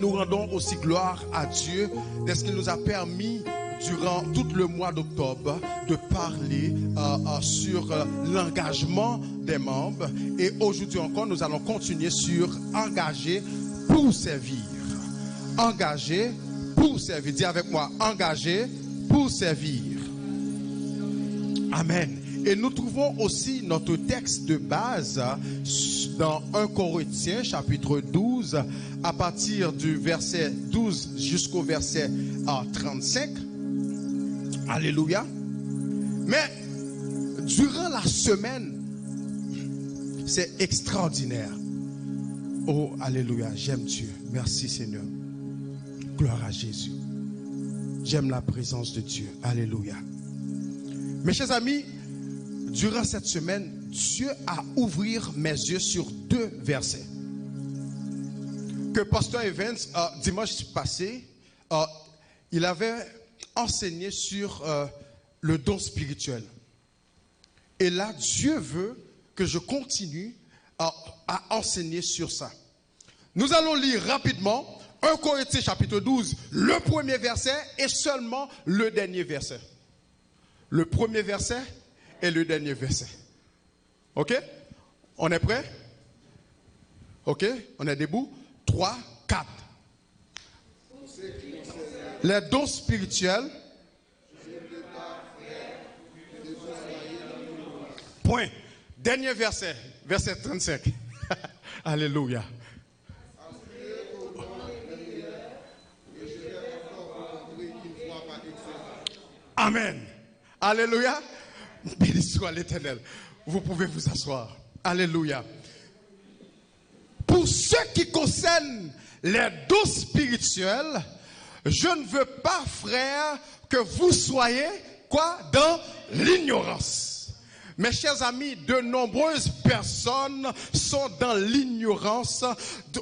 nous rendons aussi gloire à Dieu de ce qu'il nous a permis durant tout le mois d'octobre de parler sur l'engagement des membres. Et aujourd'hui encore, nous allons continuer sur engager pour servir. Engager pour servir. Dis avec moi, engager pour servir. Amen. Et nous trouvons aussi notre texte de base dans 1 Corinthiens chapitre 12 à partir du verset 12 jusqu'au verset 35. Alléluia. Mais durant la semaine, c'est extraordinaire. Oh, alléluia, j'aime Dieu. Merci Seigneur. Gloire à Jésus. J'aime la présence de Dieu. Alléluia. Mes chers amis, durant cette semaine, Dieu a ouvert mes yeux sur 2 versets que Pasteur Evans, dimanche passé, il avait enseigné sur le don spirituel. Et là, Dieu veut que je continue à enseigner sur ça. Nous allons lire rapidement 1 Corinthiens chapitre 12, le premier verset et seulement le dernier verset. Le premier verset et le dernier verset. Ok? On est prêt? Ok? On est debout? 3, 4. Les dons spirituels. Point. Dernier verset. Verset 35. Alléluia. Amen. Alléluia. Béni soit l'Éternel. Vous pouvez vous asseoir. Alléluia. Pour ce qui concerne les dons spirituels, je ne veux pas, frère, que vous soyez, quoi, dans l'ignorance. Mes chers amis, de nombreuses personnes sont dans l'ignorance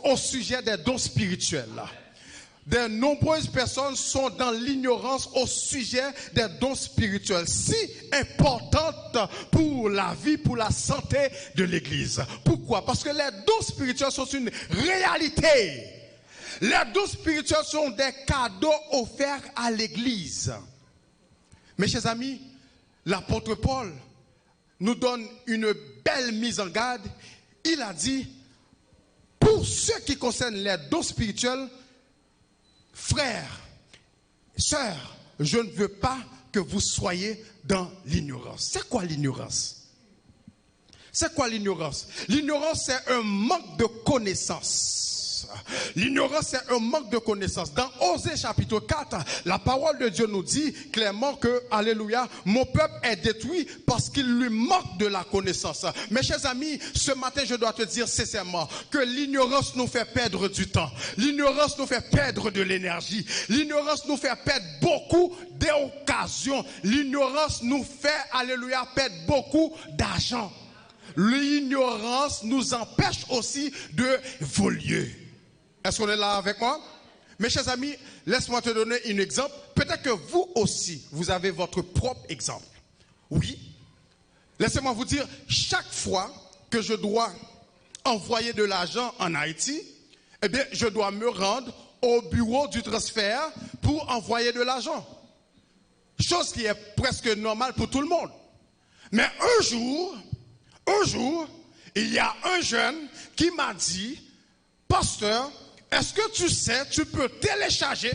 au sujet des dons spirituels. De nombreuses personnes sont dans l'ignorance au sujet des dons spirituels, si importantes pour la vie, pour la santé de l'Église. Pourquoi? Parce que les dons spirituels sont une réalité. Les dons spirituels sont des cadeaux offerts à l'Église. Mes chers amis, l'apôtre Paul nous donne une belle mise en garde. Il a dit, pour ce qui concerne les dons spirituels, frères, sœurs, je ne veux pas que vous soyez dans l'ignorance. C'est quoi l'ignorance? C'est quoi l'ignorance? L'ignorance, c'est un manque de connaissance. L'ignorance, c'est un manque de connaissance. Dans Osée chapitre 4, la parole de Dieu nous dit clairement que, alléluia, mon peuple est détruit parce qu'il lui manque de la connaissance. Mes chers amis, ce matin, je dois te dire sincèrement que l'ignorance nous fait perdre du temps. L'ignorance nous fait perdre de l'énergie. L'ignorance nous fait perdre beaucoup d'occasions. L'ignorance nous fait, alléluia, perdre beaucoup d'argent. L'ignorance nous empêche aussi de voler. Est-ce qu'on est là avec moi? Mes chers amis, laisse-moi te donner un exemple. Peut-être que vous aussi, vous avez votre propre exemple. Oui. Laissez-moi vous dire, chaque fois que je dois envoyer de l'argent en Haïti, eh bien, je dois me rendre au bureau du transfert pour envoyer de l'argent. Chose qui est presque normale pour tout le monde. Mais un jour, il y a un jeune qui m'a dit, pasteur, est-ce que tu sais, tu peux télécharger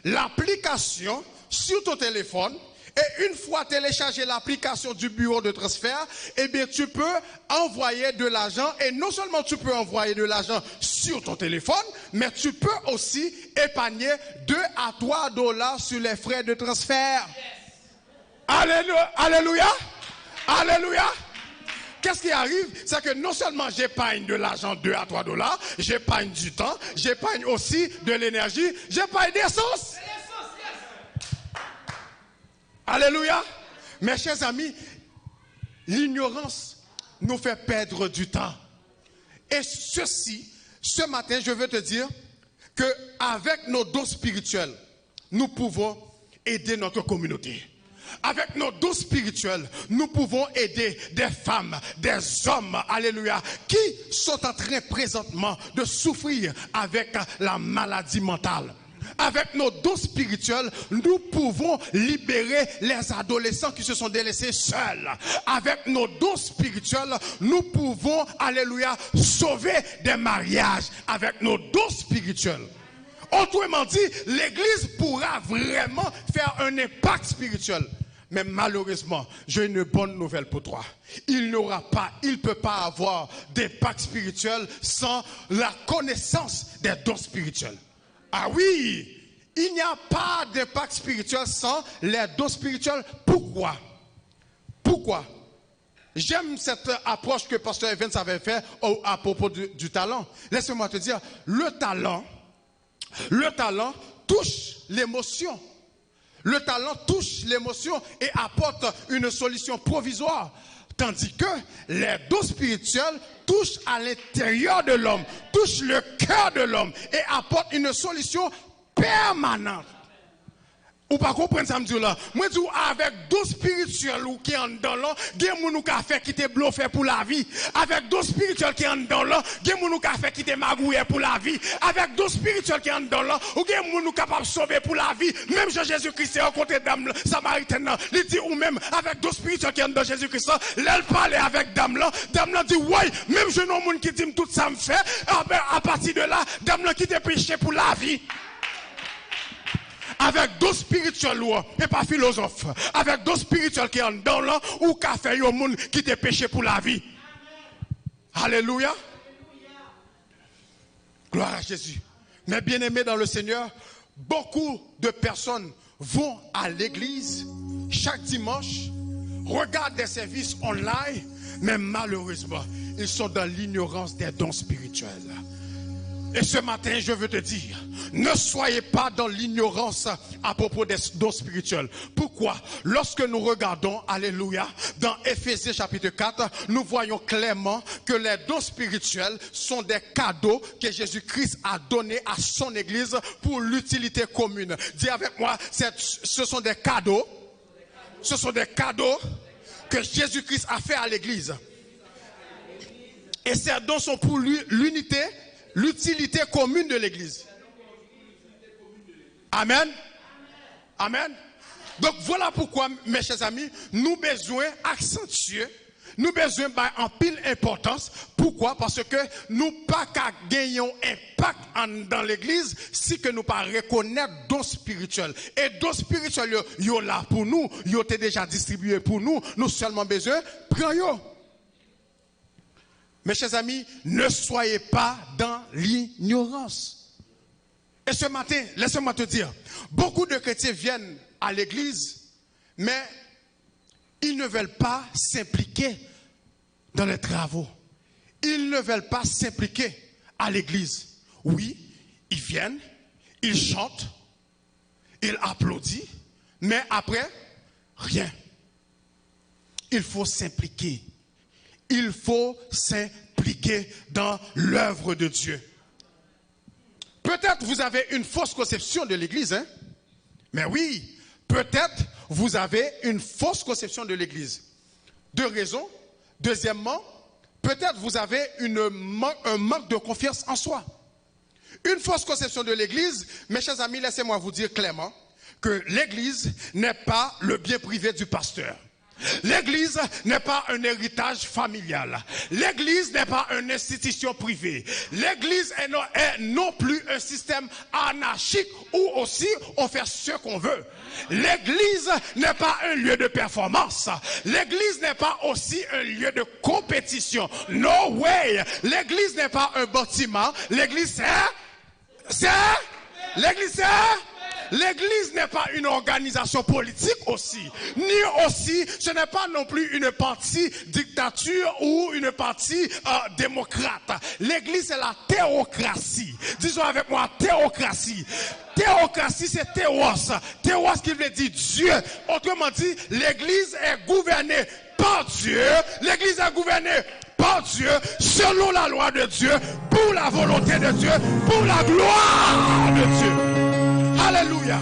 l'application sur ton téléphone et une fois téléchargé l'application du bureau de transfert, eh bien tu peux envoyer de l'argent et non seulement tu peux envoyer de l'argent sur ton téléphone, mais tu peux aussi épargner 2 à 3 dollars sur les frais de transfert. Alléluia, alléluia, alléluia. Qu'est-ce qui arrive? C'est que non seulement j'épargne de l'argent 2 à 3 dollars, j'épargne du temps, j'épargne aussi de l'énergie, j'épargne d'essence. Alléluia. Mes chers amis, l'ignorance nous fait perdre du temps. Et ce matin, je veux te dire qu'avec nos dons spirituels, nous pouvons aider notre communauté. avec nos dons spirituels, nous pouvons aider des femmes, des hommes, alléluia, qui sont en train présentement de souffrir avec la maladie mentale. Avec nos dons spirituels, nous pouvons libérer les adolescents qui se sont délaissés seuls. Avec nos dons spirituels, nous pouvons, alléluia, sauver des mariages. Avec nos dons spirituels. Autrement dit, l'Église pourra vraiment faire un impact spirituel. Mais malheureusement, j'ai une bonne nouvelle pour toi. Il ne peut pas avoir d'impact spirituel sans la connaissance des dons spirituels. Ah oui, il n'y a pas d'impact spirituel sans les dons spirituels. Pourquoi? Pourquoi? J'aime cette approche que Pasteur Evans avait fait à propos du talent. Laisse-moi te dire, le talent touche l'émotion. Le talent touche l'émotion et apporte une solution provisoire. Tandis que les dons spirituels touchent à l'intérieur de l'homme, touchent le cœur de l'homme et apportent une solution permanente. Ou pas comprendre ça me dit là. Moi dis avec dons spirituels ou qui en dans là, gen moun ou ka fait qui te bluffé pour la vie. Avec dons spirituels qui en dans là, gen moun ou ka fait qui te magouillé pour la vie. Avec dons spirituels qui en dans là, ou gen moun ou capable sauver pour la vie. Même Jésus-Christ est rencontré dame samaritaine là, il dit ou même avec dons spirituels qui en dans Jésus-Christ, elle parlait avec dame là dit ouais, même je non moun qui dit tout ça me fait, à partir de là, dame là qui te péché pour la vie. Avec dons spirituels et pas philosophe. Avec dons spirituels qui en dans là ou qu'a fait yo moun qui te péché pour la vie. Alléluia. Gloire à Jésus. Mais bien aimés dans le Seigneur, beaucoup de personnes vont à l'église chaque dimanche, regardent des services online, mais malheureusement, ils sont dans l'ignorance des dons spirituels. Et ce matin, je veux te dire, ne soyez pas dans l'ignorance à propos des dons spirituels. Pourquoi? Lorsque nous regardons, alléluia, dans Éphésiens chapitre 4, nous voyons clairement que les dons spirituels sont des cadeaux que Jésus-Christ a donnés à son église pour l'utilité commune. Dis avec moi, ce sont des cadeaux. Ce sont des cadeaux que Jésus-Christ a fait à l'église. Et ces dons sont pour l'utilité commune de l'église. Amen. Amen. Donc voilà pourquoi, mes chers amis, nous besoin accentuer, nous besoin en pile importance. Pourquoi? Parce que nous pas qu'à gagner un impact dans l'église si que nous pas reconnaître dons spirituels. Et dons spirituels, yo là pour nous, yo t'es déjà distribué pour nous. Nous seulement besoin prendre yo. Mes chers amis, ne soyez pas dans l'ignorance. Et ce matin, laissez-moi te dire, beaucoup de chrétiens viennent à l'église, mais ils ne veulent pas s'impliquer dans les travaux. Ils ne veulent pas s'impliquer à l'église. Oui, ils viennent, ils chantent, ils applaudissent, mais après, rien. Il faut s'impliquer. Il faut s'impliquer dans l'œuvre de Dieu. Peut-être vous avez une fausse conception de l'église, hein? Mais oui, peut-être vous avez une fausse conception de l'église. Deux raisons. Deuxièmement, peut-être vous avez un manque de confiance en soi. Une fausse conception de l'église, mes chers amis, laissez-moi vous dire clairement que l'église n'est pas le bien privé du pasteur. L'église n'est pas un héritage familial. L'église n'est pas une institution privée. L'église est non plus un système anarchique où aussi on fait ce qu'on veut. L'église n'est pas un lieu de performance. L'église n'est pas aussi un lieu de compétition. No way. L'église n'est pas un bâtiment. L'église L'église n'est pas une organisation politique aussi, ni aussi, ce n'est pas non plus une partie dictature ou une partie démocrate. L'église c'est la théocratie. Disons avec moi, théocratie. Théocratie c'est théos. Théos qui veut dire Dieu. Autrement dit, l'église est gouvernée par Dieu. L'église est gouvernée par Dieu, selon la loi de Dieu, pour la volonté de Dieu, pour la gloire de Dieu. Alléluia.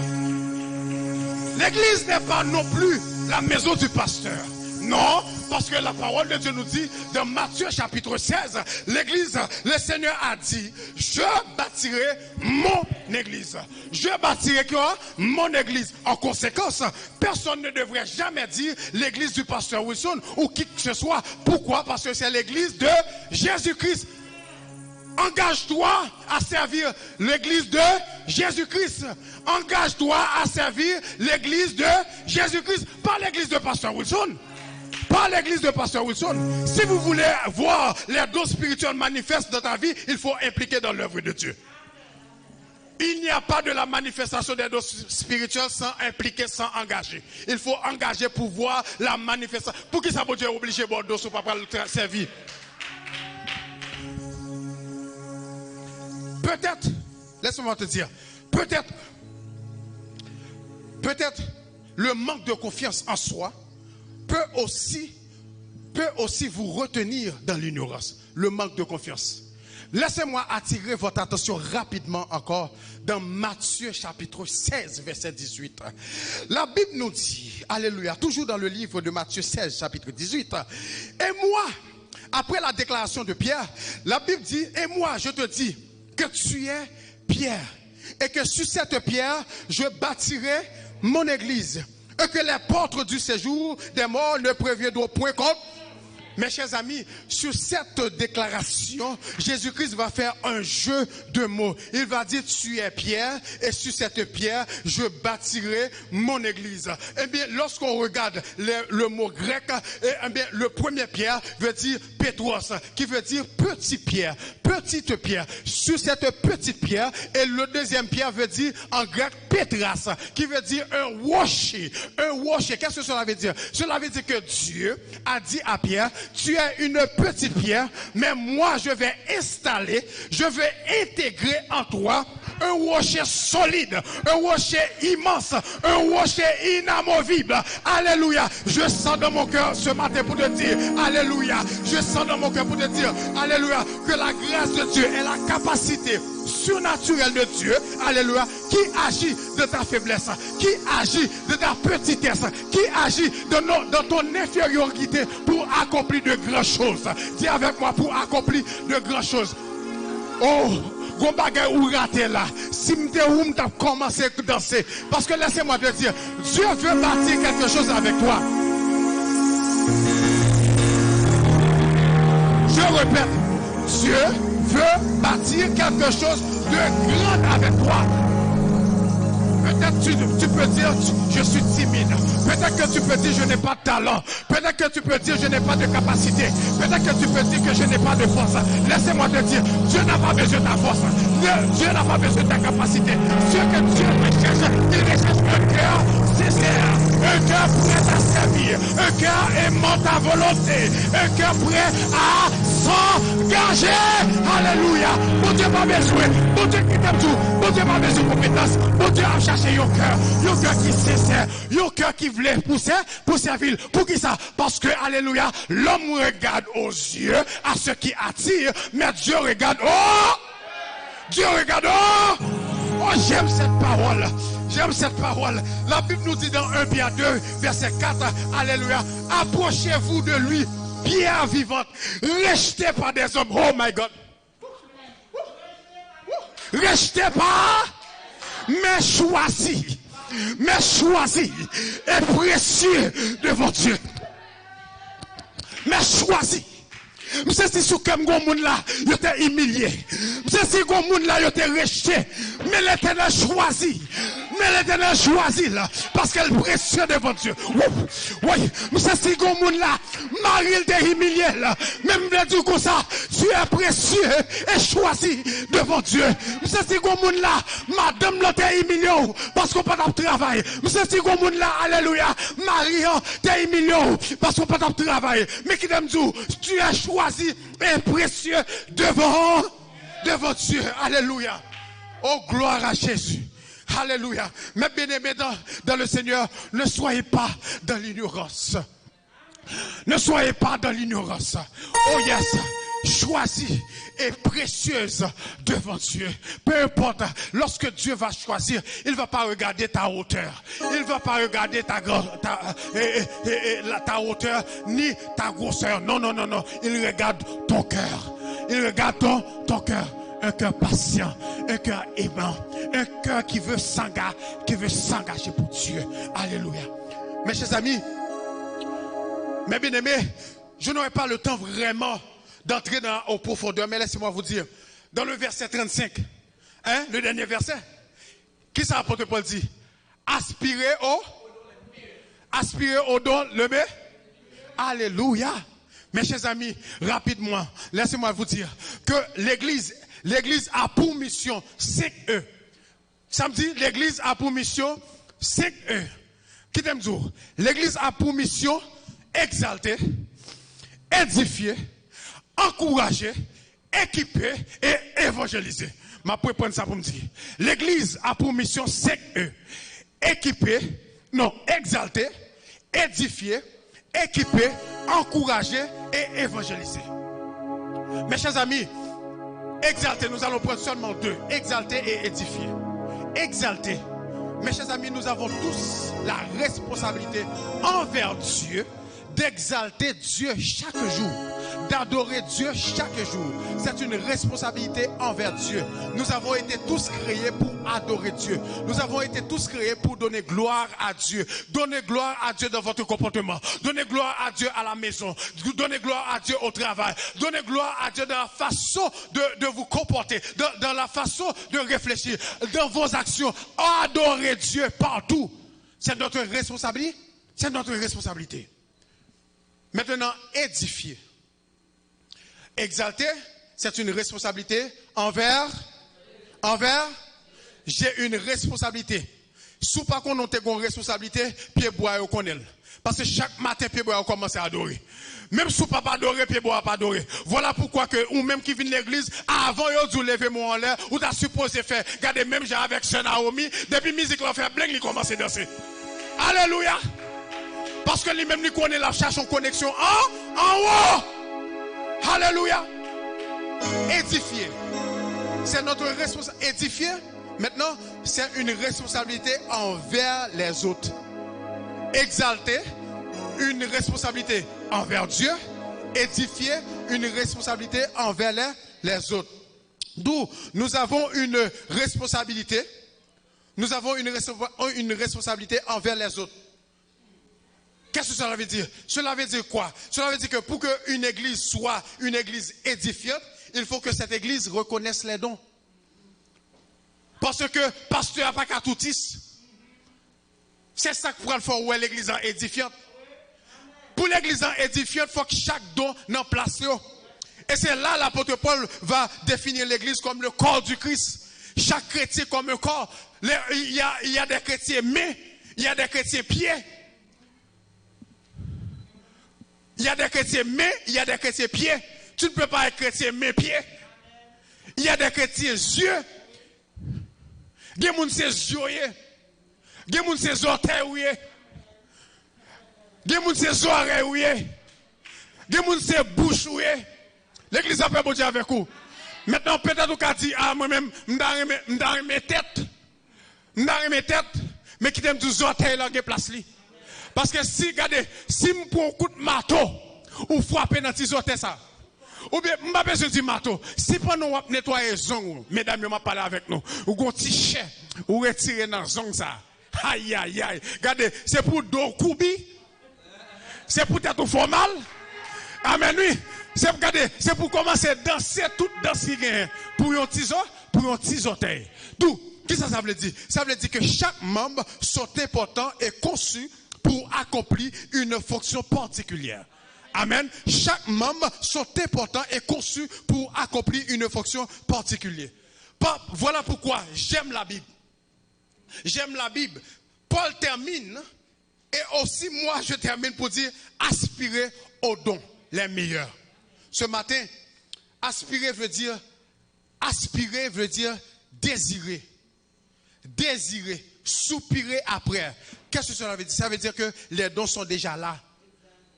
L'église n'est pas non plus la maison du pasteur. Non, parce que la parole de Dieu nous dit dans Matthieu chapitre 16, l'église, le Seigneur a dit, je bâtirai mon église. Je bâtirai quoi? Mon église. En conséquence, personne ne devrait jamais dire l'église du pasteur Wilson ou qui que ce soit. Pourquoi? Parce que c'est l'église de Jésus-Christ. Engage-toi à servir l'église de Jésus-Christ. Engage-toi à servir l'église de Jésus-Christ. Pas l'église de pasteur Wilson. Pas l'église de pasteur Wilson. Si vous voulez voir les dons spirituels manifestes dans ta vie, il faut impliquer dans l'œuvre de Dieu. Il n'y a pas de la manifestation des dons spirituels sans impliquer, sans engager. Il faut engager pour voir la manifestation. Pour qui ça peut Dieu est obligé de dos pour pas le servir? Peut-être, laisse-moi te dire, peut-être le manque de confiance en soi peut aussi vous retenir dans l'ignorance. Le manque de confiance. Laissez-moi attirer votre attention rapidement encore dans Matthieu chapitre 16, verset 18. La Bible nous dit, alléluia, toujours dans le livre de Matthieu 16, chapitre 18. Et moi, après la déclaration de Pierre, la Bible dit, et moi, je te dis que tu es Pierre, et que sur cette pierre, je bâtirai mon église, et que les portes du séjour des morts ne préviendront point contre. Mes chers amis, sur cette déclaration, Jésus-Christ va faire un jeu de mots. Il va dire, tu es Pierre, et sur cette pierre, je bâtirai mon église. Eh bien, lorsqu'on regarde le mot grec, eh bien, le premier Pierre veut dire Pétros, qui veut dire petit Pierre, petite pierre. Sur cette petite pierre, et le deuxième Pierre veut dire en grec Pétras, qui veut dire un rocher. Un rocher, qu'est-ce que cela veut dire? Cela veut dire que Dieu a dit à Pierre, tu es une petite pierre, mais moi je vais installer, je vais intégrer en toi un rocher solide, un rocher immense, un rocher inamovible. Alléluia. Je sens dans mon cœur ce matin pour te dire, alléluia. Je sens dans mon cœur pour te dire, alléluia, que la grâce de Dieu et la capacité surnaturelle de Dieu, alléluia, qui agit de ta faiblesse, qui agit de ta petitesse, qui agit dans ton infériorité pour accomplir de grandes choses. Dis avec moi, pour accomplir de grandes choses. Oh, gros bagay ou raté là. Si m'te ou m't'a commencé à danser. Parce que laissez-moi te dire, Dieu veut bâtir quelque chose avec toi. Je répète, Dieu veut bâtir quelque chose de grand avec toi. Peut-être tu peux dire, je suis timide. Peut-être que tu peux dire, je n'ai pas de talent. Peut-être que tu peux dire, je n'ai pas de capacité. Peut-être que tu peux dire que je n'ai pas de force. Laissez-moi te dire, Dieu n'a pas besoin de ta force. Dieu n'a pas besoin de ta capacité. Ce que Dieu recherche, il recherche un cœur sincère. Un cœur prêt à servir. Un cœur aimant ta volonté. Un cœur prêt à s'engager. Alléluia. Mon Dieu n'a pas besoin. Mon Dieu qui t'aime tout. Mon Dieu n'a pas besoin de compétences. Mon Dieu a cherché un cœur qui sincère. Un cœur qui voulait pousser pour servir. Pour qui ça? Parce que, alléluia, l'homme regarde aux yeux à ce qui attire. Mais Dieu regarde. Oh! Dieu regarde. Oh! Oh, j'aime cette parole. J'aime cette parole. La Bible nous dit dans 1 Pierre 2, verset 4, alléluia, approchez-vous de lui, pierre vivante, rejetée par des hommes. Oh my God. Rejetée par, mais choisi et précieux devant Dieu. Mais choisi. Monsieur si sous comme gon moun là, il était humilié. Monsieur si gon moun là, il était rejeté. Mais l'Éternel choisit. Là, parce qu'elle est précieuse devant Dieu. Oui, monsieur si gon moun là, Marie était humilié là. Même le dire comme ça, tu es précieux et choisi devant Dieu. Monsieur si gon moun là, madame l'était humilié parce qu'on pas de travail. Monsieur si gon moun là, alléluia, Marie t'es humilié parce qu'on pas de travail. Mais qui t'aime dire, tu es choisi et précieux devant Dieu. Alléluia. Oh, gloire à Jésus. Alléluia. Mais bien-aimés dans le Seigneur, ne soyez pas dans l'ignorance. Ne soyez pas dans l'ignorance. Oh yes. choisie et précieuse devant Dieu. Peu importe, lorsque Dieu va choisir, il ne va pas regarder ta hauteur. Il ne va pas regarder ta hauteur ni ta grosseur. Non, non, non, non. Il regarde ton cœur. Il regarde ton cœur. Un cœur patient, un cœur aimant, un cœur qui veut s'engager pour Dieu. Alléluia. Mes chers amis, mes bien-aimés, je n'aurai pas le temps vraiment d'entrer en profondeur, mais laissez-moi vous dire, dans le verset 35, le dernier verset, qui ça l'apôtre Paul dit? Aspirez au don le mieux. Alléluia. Mes chers amis, rapidement, laissez-moi vous dire que l'église a pour mission 5E. Samedi, l'église a pour mission 5E. Qui t'aime dire? L'église a pour mission exalter, édifier, encourager, équiper et évangéliser. Je vais prendre ça pour me dire. L'église a pour mission 5E. Exalter, édifier, équiper, encourager et évangéliser. Mes chers amis, exalter, nous allons prendre seulement 2. Exalter et édifier. Exalter. Mes chers amis, nous avons tous la responsabilité envers Dieu d'exalter Dieu chaque jour, d'adorer Dieu chaque jour. C'est une responsabilité envers Dieu. Nous avons été tous créés pour adorer Dieu. Nous avons été tous créés pour donner gloire à Dieu. Donner gloire à Dieu dans votre comportement. Donner gloire à Dieu à la maison. Donner gloire à Dieu au travail. Donner gloire à Dieu dans la façon de vous comporter. Dans la façon de réfléchir. Dans vos actions. Adorer Dieu partout. C'est notre responsabilité. C'est notre responsabilité. Maintenant, édifier. Exalter, c'est une responsabilité envers. J'ai une responsabilité. Si pas qu'on a une responsabilité, pied bois au connaît. Parce que chaque matin, pied bois commence à adorer. Même si pas adorer, pied bois pas adorer. Voilà pourquoi que ou même qui vient de l'église, avant de lever mon en l'air, ou t'as supposé faire, regardez même j'ai avec Sœur Naomi, depuis musique l'a fait bling, il commence à danser. Alléluia. Parce que lui-même, lui connaît la cherche en connexion en haut. Alléluia. Édifier. C'est notre responsabilité. Édifier, maintenant, c'est une responsabilité envers les autres. Exalter, une responsabilité envers Dieu. Édifier, une responsabilité envers les autres. D'où nous avons une responsabilité. Nous avons une responsabilité envers les autres. Qu'est-ce que cela veut dire? Cela veut dire quoi? Cela veut dire que pour qu'une église soit une église édifiante, il faut que cette église reconnaisse les dons. Parce que pasteur n'a pas qu'à tout tis. C'est ça qu'il faut le faire où l'église est édifiante. Pour l'église édifiante, il faut que chaque don n'en place. Et c'est là l'apôtre Paul va définir l'église comme le corps du Christ. Chaque chrétien comme un corps. Il y a des chrétiens mains, il y a des chrétiens pieds. Il y a des chrétiens mains, il y a des chrétiens pieds. Tu ne peux pas être chrétien mains, pieds. Il y a des chrétiens yeux. Il y a des gens qui sont yeux. Il y a des gens qui sont orteils. Il y a des gens qui sont oreilles. Il y a des gens qui sont bouches. L'église a fait bon Dieu avec vous. Maintenant, peut-être qu'on dit, ah, moi-même, je suis mes têtes. Je suis mes têtes. Mais qui t'aime tous orteils là, qui place li. Parce que si, regardez, si je prends un coup de marteau, ou frapper dans tes orteils ça, ou bien, je n'ai pas besoin de marteau. Si pendant nous nettoyer zong, mesdames, vous parlez avec nous, ou un petit chien, ou retirer dans zong ça. Aïe, aïe, aïe. Regardez, c'est pour dos koubi. C'est pour tête formal. Amen, oui. C'est pour commencer à danser toute danse qui gagne. Pour un petit orteil. D'où, qu'est-ce que ça veut dire? Ça veut dire que chaque membre sont importants et conçus pour accomplir une fonction particulière. Amen. Chaque membre sont importants et conçus pour accomplir une fonction particulière. Voilà pourquoi j'aime la Bible. J'aime la Bible. Paul termine, et aussi moi je termine pour dire aspirer aux dons les meilleurs. Ce matin, aspirer veut dire désirer. Désirer, soupirer après. Qu'est-ce que cela veut dire? Ça veut dire que les dons sont déjà là.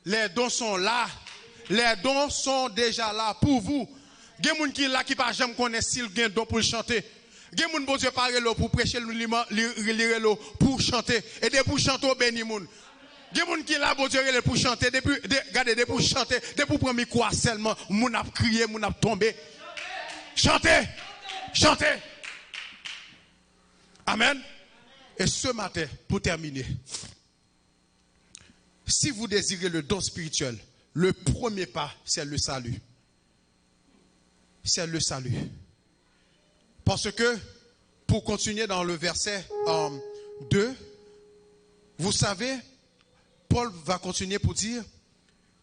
Les dons sont là. Les dons sont déjà là pour vous. Il y a des gens qui là qui pas jamais connaissent s'il y a un don pour chanter. Il y a des gens qui parlent pour prêcher le pour chanter. Et de pour chanter au béni moun. Il y a des gens qui là pour chanter. Regardez, pour chanter. De pour prendre micro seulement. Moun a crié, moun a tombé. Chantez. Chantez. Amen. Et ce matin, pour terminer, si vous désirez le don spirituel, le premier pas, c'est le salut. C'est le salut. Parce que, pour continuer dans le verset 2, vous savez, Paul va continuer pour dire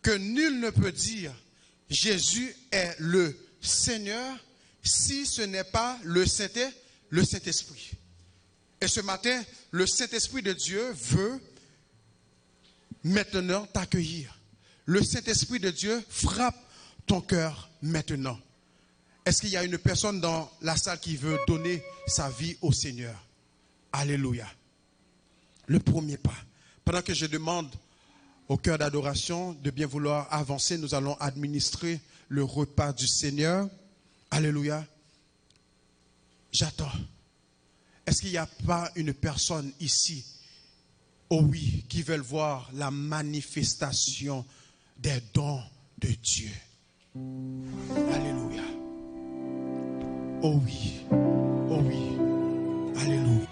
que nul ne peut dire Jésus est le Seigneur si ce n'est pas le Saint-Esprit. Et ce matin, le Saint-Esprit de Dieu veut maintenant t'accueillir. Le Saint-Esprit de Dieu frappe ton cœur maintenant. Est-ce qu'il y a une personne dans la salle qui veut donner sa vie au Seigneur? Alléluia. Le premier pas. Pendant que je demande au cœur d'adoration de bien vouloir avancer, nous allons administrer le repas du Seigneur. Alléluia. J'attends. Est-ce qu'il n'y a pas une personne ici, oh oui, qui veut voir la manifestation des dons de Dieu? Alléluia. Oh oui. Oh oui. Alléluia.